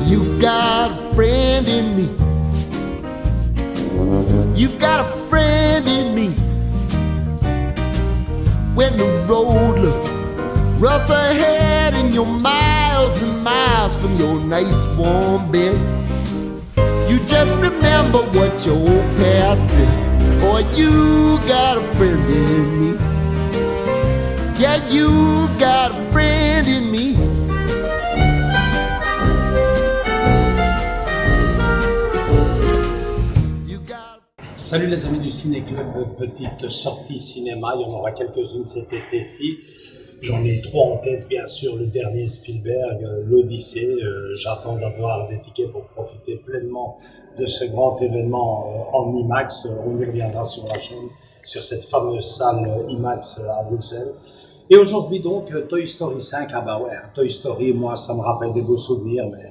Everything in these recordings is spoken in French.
You've got a friend in me. You've got a friend in me. When the road looks rough ahead and you're miles and miles from your nice warm bed, you just remember what your old past said. Boy, you got a friend in me. Yeah, you got a friend in me. Salut les amis du Ciné Club, petite sortie cinéma, il y en aura quelques-unes cet été-ci. J'en ai 3 en tête, bien sûr, le dernier Spielberg, l'Odyssée. J'attends d'avoir des tickets pour profiter pleinement de ce grand événement en IMAX. On y reviendra sur la chaîne, sur cette fameuse salle IMAX à Bruxelles. Et aujourd'hui donc, Toy Story 5, ah bah ouais, Toy Story, moi ça me rappelle des beaux souvenirs, mais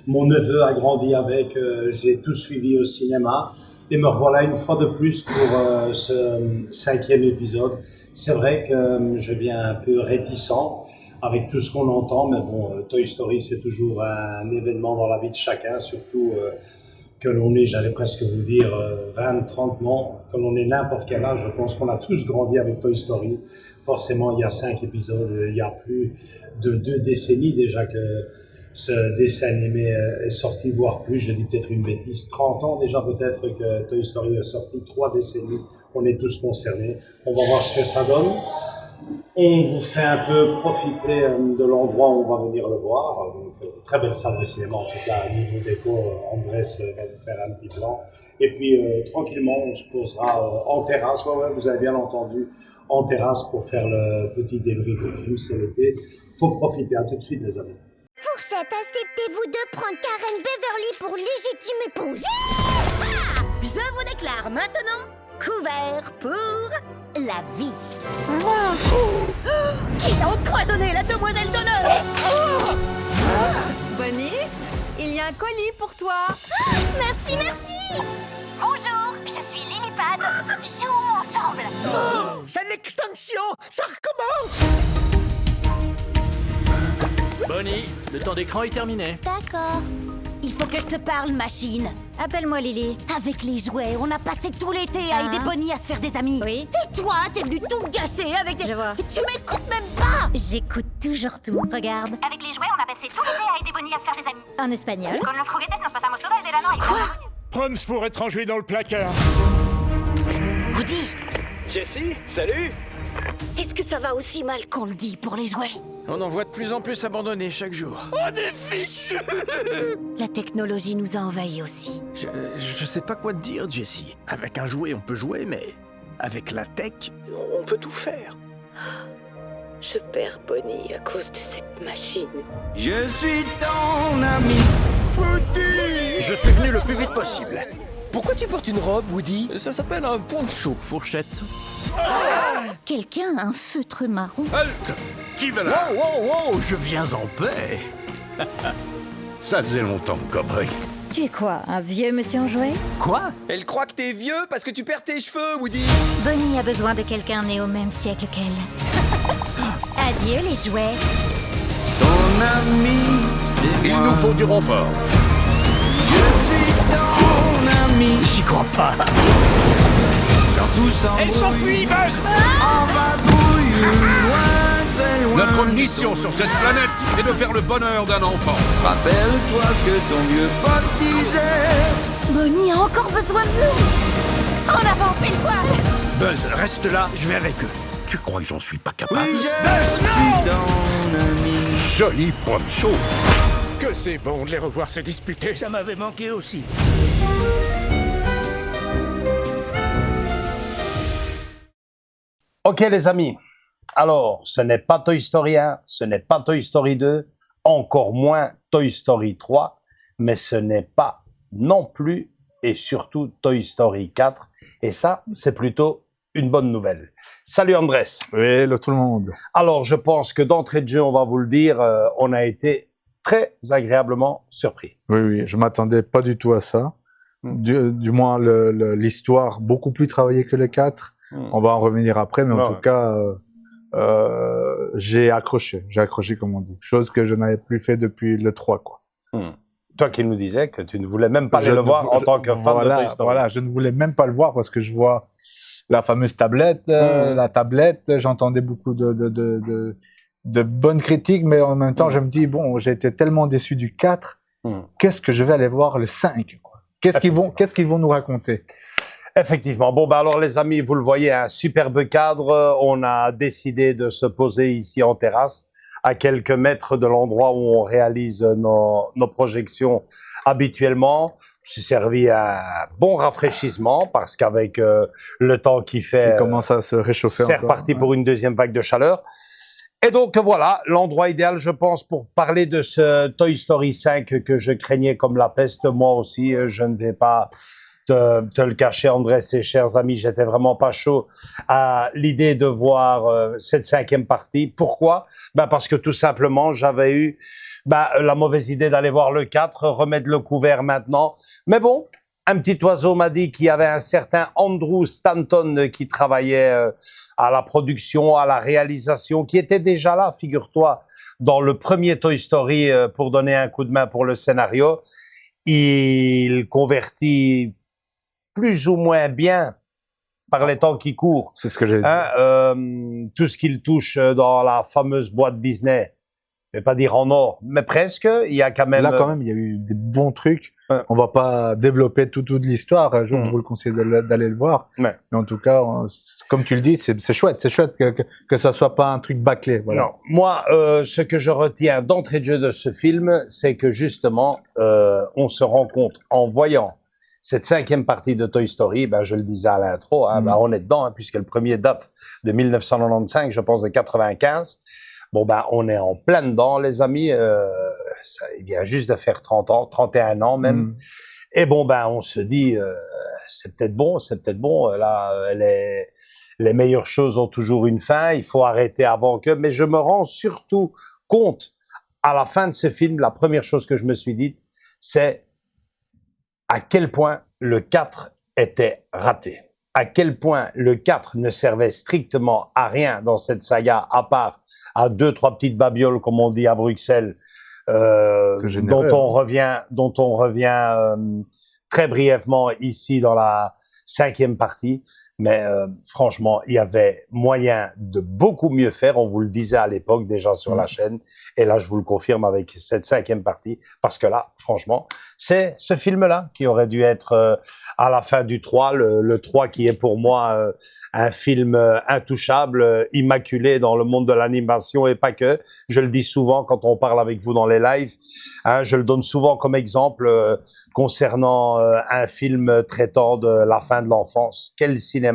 mon neveu a grandi avec, j'ai tout suivi au cinéma. Et me revoilà une fois de plus pour ce 5e épisode. C'est vrai que je viens un peu réticent avec tout ce qu'on entend, mais bon, Toy Story c'est toujours un événement dans la vie de chacun, surtout que l'on est, j'allais presque vous dire, 20, 30 ans, que l'on est n'importe quel âge, je pense qu'on a tous grandi avec Toy Story. Forcément, il y a 5 épisodes, il y a plus de 2 décennies déjà que ce dessin animé est sorti, voire plus, je dis peut-être une bêtise, 30 ans déjà peut-être que Toy Story est sorti, 3 décennies, on est tous concernés. On va voir ce que ça donne. On vous fait un peu profiter de l'endroit où on va venir le voir. Donc, très belle salle de cinéma, en tout cas, niveau déco, Andrés va vous faire un petit plan. Et puis, tranquillement, on se posera en terrasse. Ouais, vous avez bien entendu, en terrasse pour faire le petit débrief du film, c'est l'été. Il faut profiter, à tout de suite les amis. Fourchette, acceptez-vous de prendre Karen Beverly pour légitime épouse? Je vous déclare maintenant couvert pour la vie. Qui a empoisonné la demoiselle d'honneur? Bonnie, il y a un colis pour toi. Merci, merci. Bonjour, je suis Lilipad. Jouons ensemble. C'est l'extinction, ça recommence. Bonnie, le temps d'écran est terminé. D'accord. Il faut que je te parle, machine. Appelle-moi Lily. Avec les jouets, on a passé tout l'été à aider Bonnie à se faire des amis. Oui. Et toi, t'es venu tout gâcher avec des... Je vois. Tu m'écoutes même pas. J'écoute toujours tout. Regarde. Avec les jouets, on a passé tout l'été à aider Bonnie à se faire des amis. En espagnol. Con los juguetes nos pasamos todo el verano ahí. Quoi? Proms pour étranger dans le placard. Woody, Jessie, salut. est-ce que ça va aussi mal qu'on le dit pour les jouets? On en voit de plus en plus abandonnés chaque jour. On est fichus. La technologie nous a envahis aussi. Je sais pas quoi te dire, Jessie. Avec un jouet, on peut jouer, mais avec la tech, on peut tout faire. Je perds Bonnie à cause de cette machine. Je suis ton ami. Woody. Je suis venu le plus vite possible. Pourquoi tu portes une robe, Woody? Ça s'appelle un poncho, fourchette. Quelqu'un a un feutre marron. Halte! Qui va là? Wow, je viens en paix. Ça faisait longtemps, cowboy. Tu es quoi, un vieux monsieur en jouet? Quoi? Elle croit que t'es vieux parce que tu perds tes cheveux, Woody. Bonnie a besoin de quelqu'un né au même siècle qu'elle. Adieu les jouets. Ton ami, c'est Il moi. nous faut du renfort. Je suis ton ami. J'y crois pas. Quand tout s'embrouille, Elle s'enfuit, Buzz. on va brouiller loin, très loin. Notre mission sur cette planète est de faire le bonheur d'un enfant. Rappelle-toi ce que ton vieux pote disait. Bonnie a encore besoin de nous. En avant, fais le poil. Buzz, reste là, je vais avec eux. Tu crois que j'en suis pas capable? Oui, je suis ton ami. Joli poncho. Que c'est bon de les revoir se disputer. Ça m'avait manqué aussi. Ok les amis, alors ce n'est pas Toy Story 1, ce n'est pas Toy Story 2, encore moins Toy Story 3, mais ce n'est pas non plus et surtout Toy Story 4, et ça c'est plutôt une bonne nouvelle. Salut Andrés. Oui, hello tout le monde. Alors je pense que d'entrée de jeu, on va vous le dire, on a été très agréablement surpris. Oui, je m'attendais pas du tout à ça. Du moins l'histoire beaucoup plus travaillée que le 4. On va en revenir après, mais en tout cas, j'ai accroché comme on dit. Chose que je n'avais plus fait depuis le 3, quoi. Toi qui nous disais que tu ne voulais même pas aller le voir en tant que fan de Toy Story. Voilà, je ne voulais même pas le voir parce que je vois la fameuse tablette, la tablette, j'entendais beaucoup de bonnes critiques, mais en même temps, je me dis, bon, j'ai été tellement déçu du 4, qu'est-ce que je vais aller voir le 5, quoi. Qu'est-ce qu'ils vont nous raconter? Effectivement. Bon, alors les amis, vous le voyez, un superbe cadre. On a décidé de se poser ici en terrasse, à quelques mètres de l'endroit où on réalise nos projections habituellement. C'est servi un bon rafraîchissement parce qu'avec le temps qui fait, il commence à se réchauffer. C'est reparti pour une deuxième vague de chaleur. Et donc voilà, l'endroit idéal, je pense, pour parler de ce Toy Story 5 que je craignais comme la peste. Moi aussi, je ne vais pas te le cacher, Andrés et chers amis, j'étais vraiment pas chaud à l'idée de voir cette 5e partie. Pourquoi? Parce que tout simplement, j'avais eu la mauvaise idée d'aller voir le 4, remettre le couvert maintenant. Mais bon, un petit oiseau m'a dit qu'il y avait un certain Andrew Stanton qui travaillait à la production, à la réalisation, qui était déjà là, figure-toi, dans le premier Toy Story pour donner un coup de main pour le scénario. Il convertit plus ou moins bien par les temps qui courent. C'est ce que j'ai dit. Tout ce qu'il touche dans la fameuse boîte Disney, je vais pas dire en or, mais presque. Il y a quand même. Là, quand même, il y a eu des bons trucs. On va pas développer toute l'histoire. Je vous le conseille d'aller le voir. Mais en tout cas, comme tu le dis, c'est chouette. C'est chouette que ça soit pas un truc bâclé. Voilà. Non. Moi, ce que je retiens d'entrée de jeu de ce film, c'est que justement, on se rend compte en voyant cette 5e partie de Toy Story, je le disais à l'intro, on est dedans, puisque le premier date de 1995, je pense de 95. Bon, on est en plein dedans, les amis. Il vient juste de faire 30 ans, 31 ans même. Et bon, on se dit, c'est peut-être bon. Là, les meilleures choses ont toujours une fin. Il faut arrêter avant que. Mais je me rends surtout compte, à la fin de ce film, la première chose que je me suis dite, c'est à quel point le 4 était raté. À quel point le 4 ne servait strictement à rien dans cette saga, à part à 2-3 petites babioles, comme on dit à Bruxelles, dont on revient très brièvement ici dans la 5e partie. Mais franchement, il y avait moyen de beaucoup mieux faire. On vous le disait à l'époque déjà sur la chaîne. Et là, je vous le confirme avec cette 5e partie. Parce que là, franchement, c'est ce film-là qui aurait dû être à la fin du 3. Le 3 qui est pour moi un film intouchable, immaculé dans le monde de l'animation et pas que. Je le dis souvent quand on parle avec vous dans les lives. Je le donne souvent comme exemple concernant un film traitant de la fin de l'enfance. Quel cinéma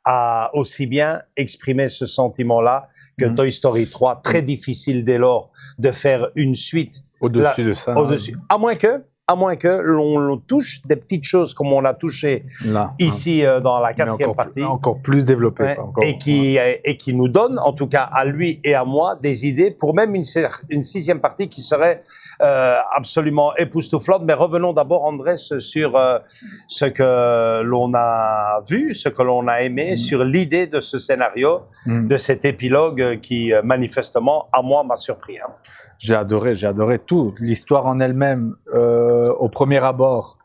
a aussi bien exprimé ce sentiment-là que Toy Story 3. Très difficile dès lors de faire une suite au-dessus de ça. À moins que l'on touche des petites choses comme on a touché là, ici dans la 4e partie. Encore plus développé. Et qui nous donne, en tout cas à lui et à moi, des idées pour même une 6e partie qui serait absolument époustouflante. Mais revenons d'abord, Andrés, sur ce que l'on a vu, ce que l'on a aimé, sur l'idée de ce scénario, de cet épilogue qui, manifestement, à moi, m'a surpris. J'ai adoré tout. L'histoire en elle-même, au premier abord,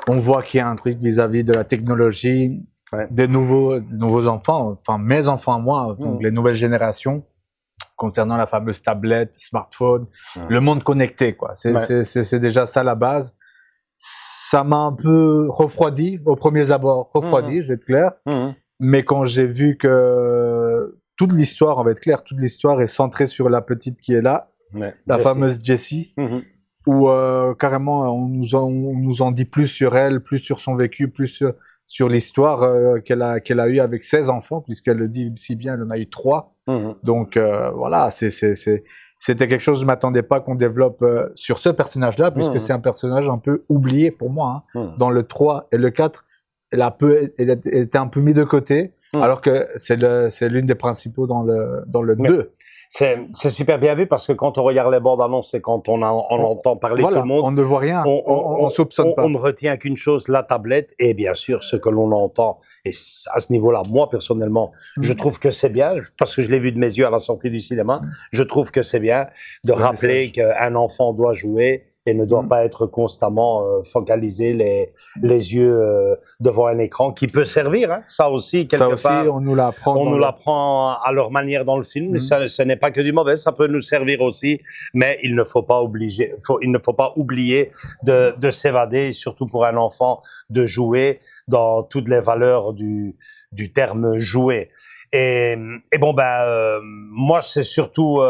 on voit qu'il y a un truc vis-à-vis de la technologie, des nouveaux enfants, enfin mes enfants à moi, donc les nouvelles générations, concernant la fameuse tablette, smartphone, le monde connecté, quoi. C'est déjà ça la base. Ça m'a un peu refroidi, au premier abord, je vais être clair. Mais quand j'ai vu que toute l'histoire, on va être clair, toute l'histoire est centrée sur la petite qui est là, la fameuse Jessie, où carrément on nous en dit plus sur elle, plus sur son vécu, plus sur l'histoire qu'elle a eue avec 16 enfants, puisqu'elle le dit si bien, elle en a eu 3. Donc voilà, c'était quelque chose, je ne m'attendais pas qu'on développe sur ce personnage-là, puisque c'est un personnage un peu oublié pour moi. Dans le 3 et le 4, elle était un peu mis de côté, alors que c'est l'une des principaux dans le 2. C'est super bien vu parce que quand on regarde les bandes annonces et quand on entend parler tout le monde, on ne voit rien, on soupçonne pas. On ne retient qu'une chose, la tablette, et bien sûr ce que l'on entend. Et à ce niveau-là, moi personnellement, je trouve que c'est bien, parce que je l'ai vu de mes yeux à la sortie du cinéma, je trouve que c'est bien de rappeler qu'un enfant doit jouer et ne doit pas être constamment focalisé les yeux devant un écran qui peut servir, hein, ça aussi quelque part. On nous l'apprend. On nous l'apprend à leur manière dans le film. Ce n'est pas que du mauvais, ça peut nous servir aussi, mais il ne faut pas oublier de s'évader, surtout pour un enfant, de jouer dans toutes les valeurs du terme jouer. Et bon moi c'est surtout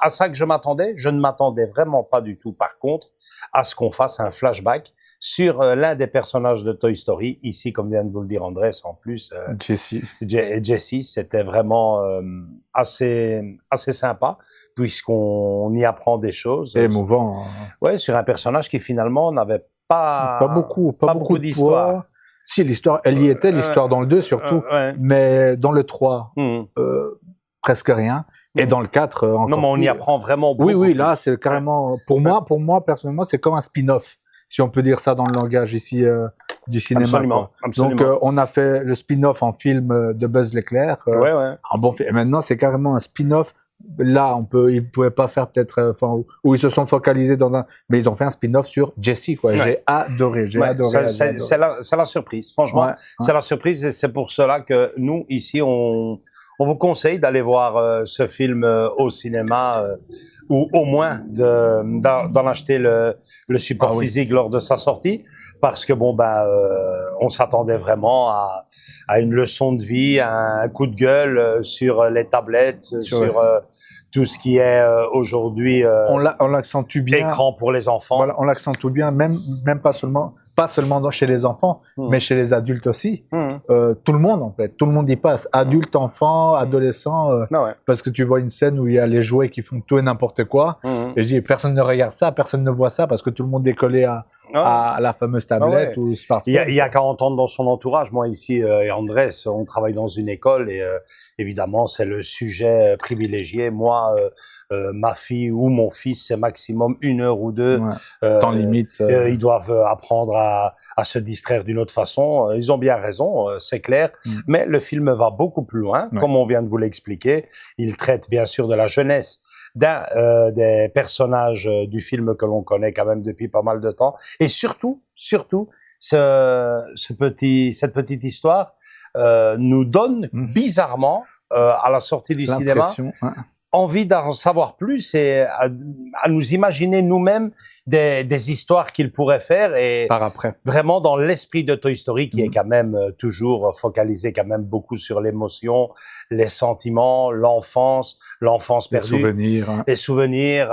à ça que je m'attendais. Je ne m'attendais vraiment pas du tout, par contre, à ce qu'on fasse un flashback sur l'un des personnages de Toy Story. Ici, comme vient de vous le dire Andrés, en plus, Jessie, c'était vraiment assez sympa, puisqu'on y apprend des choses. C'est émouvant. Ouais, sur un personnage qui finalement n'avait pas beaucoup d'histoire. Si, l'histoire, elle y était, l'histoire dans le 2 surtout, mais dans le 3, presque rien. Et dans le 4, encore non, mais on y apprend vraiment beaucoup. Oui, là, c'est carrément, pour moi, personnellement, c'est comme un spin-off, si on peut dire ça dans le langage ici du cinéma. Absolument. Donc, on a fait le spin-off en film de Buzz l'éclair. Un bon film. Et maintenant, c'est carrément un spin-off. Là, ils pouvaient pas faire peut-être, où ils se sont focalisés mais ils ont fait un spin-off sur Jessie, quoi. J'ai adoré. C'est la surprise, franchement. C'est la surprise et c'est pour cela que nous, ici, on vous conseille d'aller voir ce film au cinéma ou au moins d'en acheter le support physique lors de sa sortie, parce que on s'attendait vraiment à une leçon de vie, à un coup de gueule sur les tablettes, sur tout ce qui est aujourd'hui on l'accentue bien, écran pour les enfants. Voilà, on l'accentue bien, même pas seulement chez les enfants, mais chez les adultes aussi. Tout le monde, en fait. Tout le monde y passe. Adultes, enfants, adolescents. Parce que tu vois une scène où il y a les jouets qui font tout et n'importe quoi. Et je dis, personne ne regarde ça, personne ne voit ça, parce que tout le monde est collé à la fameuse tablette ou smartphone. Il y a 40 ans dans son entourage. Moi, ici, et Andrés, on travaille dans une école et évidemment, c'est le sujet privilégié. Moi, ma fille ou mon fils, c'est maximum 1 heure ou 2. Temps limite. Ils doivent apprendre à se distraire d'une autre façon. Ils ont bien raison, c'est clair. Mais le film va beaucoup plus loin, comme on vient de vous l'expliquer. Il traite bien sûr de la jeunesse d'un des personnages du film que l'on connaît quand même depuis pas mal de temps. Et surtout, cette petite histoire nous donne bizarrement, à la sortie du cinéma, envie d'en savoir plus et à nous imaginer nous-mêmes des histoires qu'il pourrait faire et par après. Vraiment dans l'esprit de Toy Story qui est quand même toujours focalisé quand même beaucoup sur l'émotion, les sentiments, l'enfance perdue, les souvenirs,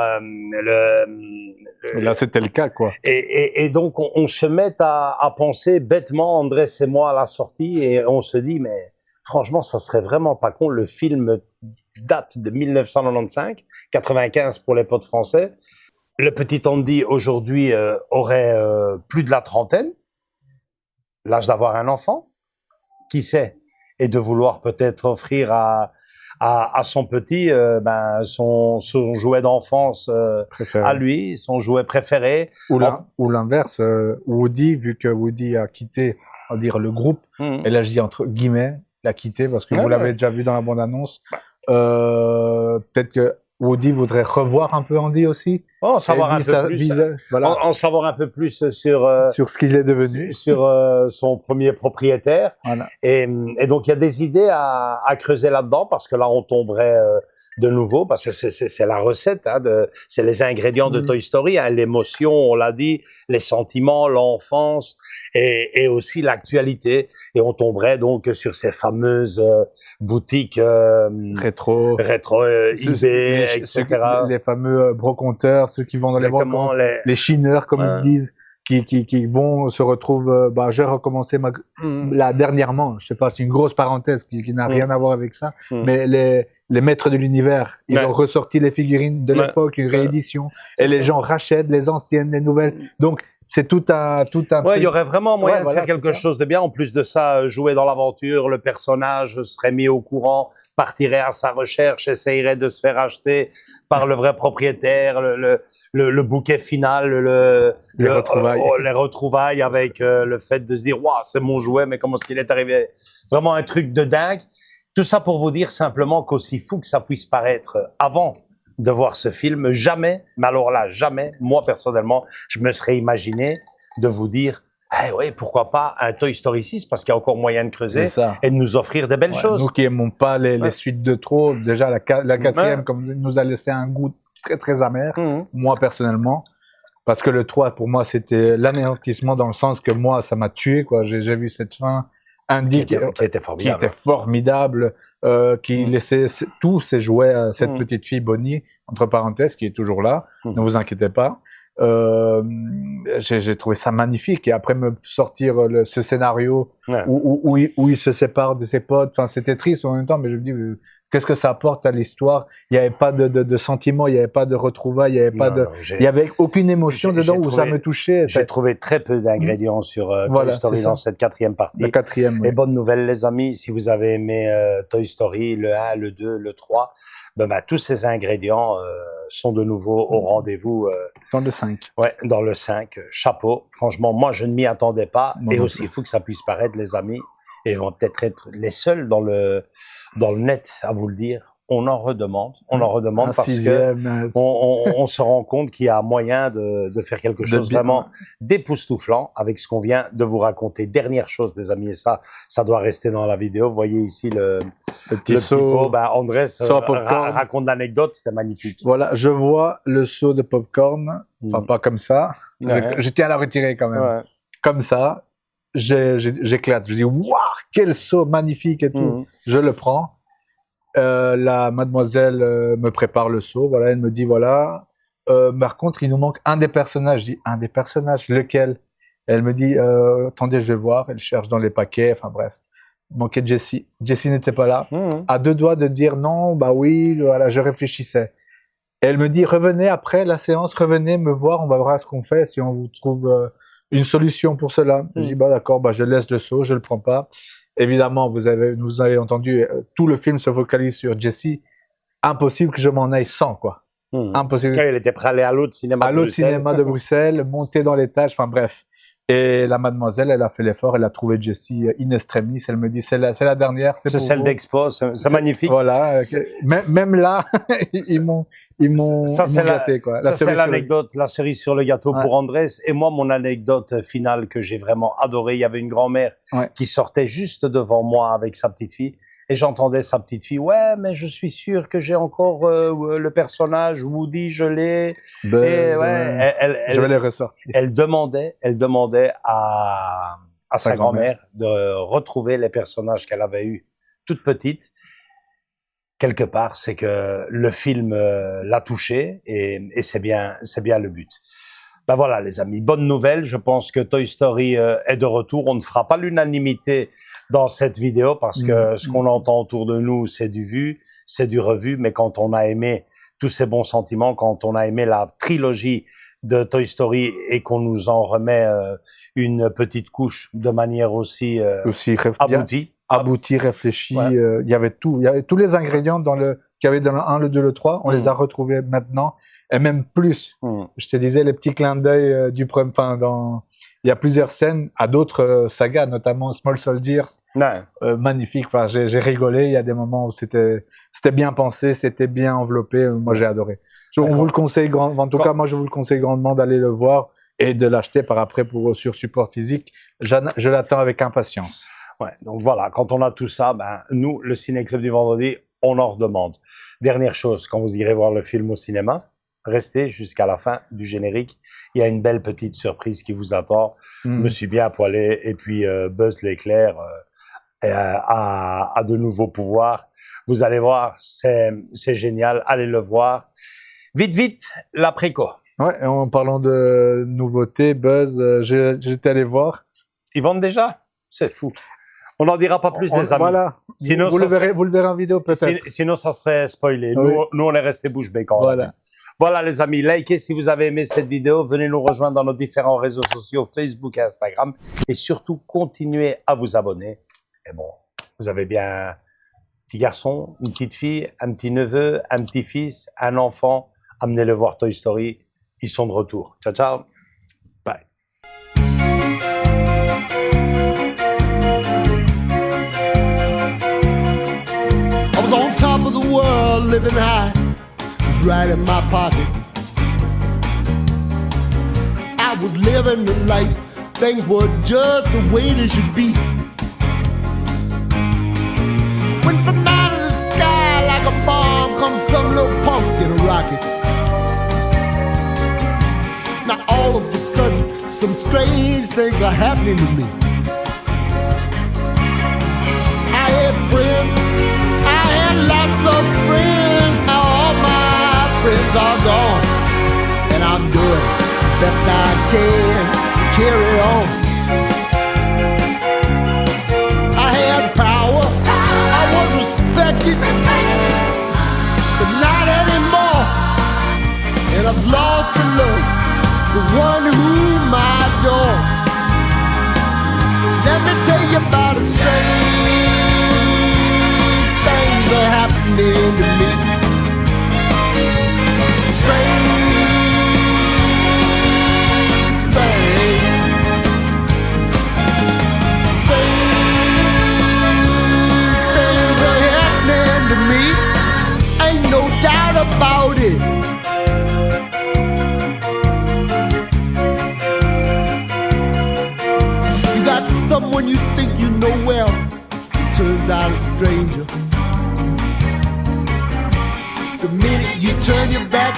et là c'était le cas quoi. Et donc on se met à penser bêtement, Andrés et moi à la sortie, et on se dit mais franchement ça serait vraiment pas con. Le film date de 1995, 95 pour les potes français. Le petit Andy aujourd'hui aurait plus de la trentaine, l'âge d'avoir un enfant, qui sait, et de vouloir peut-être offrir à son petit son jouet d'enfance à lui, son jouet préféré. Ou l'inverse, Woody, vu que Woody a quitté, on va dire, le groupe, et là je dis entre guillemets, il a quitté parce que vous l'avez déjà vu dans la bande-annonce. Peut-être que Woody voudrait revoir un peu Andy aussi. En savoir un peu plus. En savoir un peu plus sur ce qu'il est devenu, sur son premier propriétaire. Voilà. Et donc il y a des idées à creuser là-dedans, parce que là on tomberait de nouveau, parce que c'est la recette, hein, c'est les ingrédients de Toy Story, hein, l'émotion, on l'a dit, les sentiments, l'enfance et aussi l'actualité. Et on tomberait donc sur ces fameuses boutiques rétro, eBay, etc. Les fameux brocanteurs, ceux qui vont dans les brocantes, les chineurs, comme ils disent. Qui vont se retrouvent. J'ai recommencé là dernièrement. Je sais pas, c'est une grosse parenthèse qui n'a rien à voir avec ça. Mais les maîtres de l'univers, ils ont ressorti les figurines de l'époque, une réédition, et les gens rachètent les anciennes, les nouvelles. Donc c'est tout un. Ouais, il y aurait vraiment moyen de faire quelque chose de bien. En plus de ça, jouer dans l'aventure, le personnage serait mis au courant, partirait à sa recherche, essayerait de se faire acheter par le vrai propriétaire, le bouquet final, les retrouvailles avec le fait de se dire, waouh, c'est mon jouet, mais comment est-ce qu'il est arrivé? Vraiment un truc de dingue. Tout ça pour vous dire simplement qu'aussi fou que ça puisse paraître avant de voir ce film, jamais, mais alors là, jamais, moi personnellement, je me serais imaginé de vous dire, eh oui, pourquoi pas un Toy Story 6, parce qu'il y a encore moyen de creuser et de nous offrir des belles choses. Nous qui aimons pas les suites de trop, déjà la quatrième, comme nous a laissé un goût très très amer, moi personnellement, parce que le 3, pour moi, c'était l'anéantissement dans le sens que moi, ça m'a tué, quoi. J'ai vu cette fin indique qui était formidable, qui laissait tous ses jouets à cette petite fille Bonnie, entre parenthèses, qui est toujours là, ne vous inquiétez pas. J'ai trouvé ça magnifique, et après me sortir ce scénario où il se sépare de ses potes, enfin c'était triste en même temps, mais je me dis qu'est-ce que ça apporte à l'histoire? Il n'y avait pas de sentiments, il n'y avait pas de retrouvailles, il n'y avait aucune émotion dedans où ça me touchait. J'ai trouvé très peu d'ingrédients sur Toy Story dans cette quatrième partie. Et bonne nouvelle les amis, si vous avez aimé Toy Story, le 1, le 2, le 3, tous ces ingrédients sont de nouveau au rendez-vous. Dans le 5. Ouais, dans le 5. Chapeau. Franchement, moi je ne m'y attendais pas. Et aussi, il faut que ça puisse paraître les amis. Et ils vont peut-être être les seuls dans le net à vous le dire. On en redemande parce que on se rend compte qu'il y a moyen de faire quelque chose vraiment d'époustouflant avec ce qu'on vient de vous raconter. Dernière chose, les amis, et ça doit rester dans la vidéo. Vous voyez ici le petit seau. Andrés raconte l'anecdote, c'était magnifique. Voilà, je vois le seau de popcorn, enfin pas comme ça. Je tiens à la retirer quand même. Comme ça. J'éclate, je dis waouh, quel seau magnifique et tout. Je le prends. La mademoiselle me prépare le seau. Voilà, elle me dit voilà. Par contre, il nous manque un des personnages. Je dis un des personnages, lequel? Elle me dit attendez, je vais voir. Elle cherche dans les paquets. Enfin bref, il manquait Jessie. Jessie n'était pas là. À deux doigts de dire non, bah oui, voilà, je réfléchissais. Et elle me dit revenez après la séance, revenez me voir, on va voir ce qu'on fait si on vous trouve une solution pour cela. Je dis d'accord, je laisse le seau, je le prends pas. Évidemment, vous avez entendu, tout le film se focalise sur Jessie. Impossible que je m'en aille sans, quoi. Impossible. Quand elle était prête à aller à l'autre cinéma de Bruxelles, monter dans l'étage, enfin bref. Et la mademoiselle, elle a fait l'effort, elle a trouvé Jessie in extremis. Elle me dit c'est la dernière, c'est celle d'Expo, c'est magnifique. Voilà, même là, ils m'ont gâté, quoi. Ça c'est l'anecdote, la cerise sur le gâteau pour Andrés. Et moi, mon anecdote finale que j'ai vraiment adorée, il y avait une grand-mère qui sortait juste devant moi avec sa petite fille. Et j'entendais sa petite fille, ouais, mais je suis sûr que j'ai encore le personnage Woody, je l'ai. Je vais les ressortir. Elle demandait à sa grand-mère de retrouver les personnages qu'elle avait eus toute petite. Quelque part, c'est que le film l'a touchée et c'est bien le but. Voilà les amis, bonne nouvelle, je pense que Toy Story est de retour. On ne fera pas l'unanimité dans cette vidéo parce que ce qu'on entend autour de nous, c'est du vu, c'est du revu, mais quand on a aimé tous ces bons sentiments, quand on a aimé la trilogie de Toy Story et qu'on nous en remet une petite couche de manière aussi aboutie, réfléchie, il y avait tous les ingrédients qu'il y avait dans le 1, le 2, le 3, on les a retrouvés maintenant. Et même plus. Je te disais les petits clins d'œil du premier. Il y a plusieurs scènes à d'autres sagas, notamment Small Soldiers. Magnifique. Enfin, j'ai rigolé. Il y a des moments où c'était bien pensé, c'était bien enveloppé. Moi, j'ai adoré. On vous le conseille en tout cas, moi, je vous le conseille grandement d'aller le voir et de l'acheter par après sur support physique. Je l'attends avec impatience. Donc voilà, quand on a tout ça, nous, le Ciné Club du Vendredi, on en redemande. Dernière chose, quand vous irez voir le film au cinéma, restez jusqu'à la fin du générique. Il y a une belle petite surprise qui vous attend. Je me suis bien poilé. Et puis Buzz l'éclair a de nouveaux pouvoirs. Vous allez voir, c'est génial. Allez le voir. Vite, la préco. Ouais, en parlant de nouveautés, Buzz, j'étais allé voir. Ils vendent déjà? C'est fou. On n'en dira pas plus, les amis. Voilà. Sinon, vous le verrez en vidéo peut-être. Sinon, ça serait spoilé. Oui. Nous, on est resté bouche bée quand Voilà. Voilà, les amis. Likez si vous avez aimé cette vidéo. Venez nous rejoindre dans nos différents réseaux sociaux, Facebook et Instagram. Et surtout, continuez à vous abonner. Et bon, vous avez bien un petit garçon, une petite fille, un petit neveu, un petit-fils, un enfant. Amenez-le voir Toy Story. Ils sont de retour. Ciao, ciao. Bye. I was on top of the world, living high, it was right in my pocket. I was living the life, things were just the way they should be. Went from out of the sky like a bomb, comes some little punk in a rocket. Now all of a sudden, some strange things are happening to me. I had friends, I had lots of friends. Now all my friends are gone, and I'm doing the best I can to carry on. I had power, I was respected, but not anymore. And I've lost the love, the one whom I adore. Let me tell you about a strange things are happening to me. Strange things. Strange things are happening to me. Ain't no doubt about it. You got someone you think you know well, turns out a stranger. The minute you turn your back,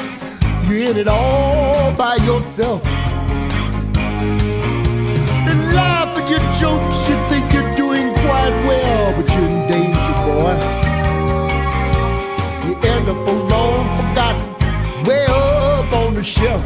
you're in it all by yourself. They laugh at your jokes, you think you're doing quite well, but you're in danger, boy. You end up alone, forgotten, way up on the shelf.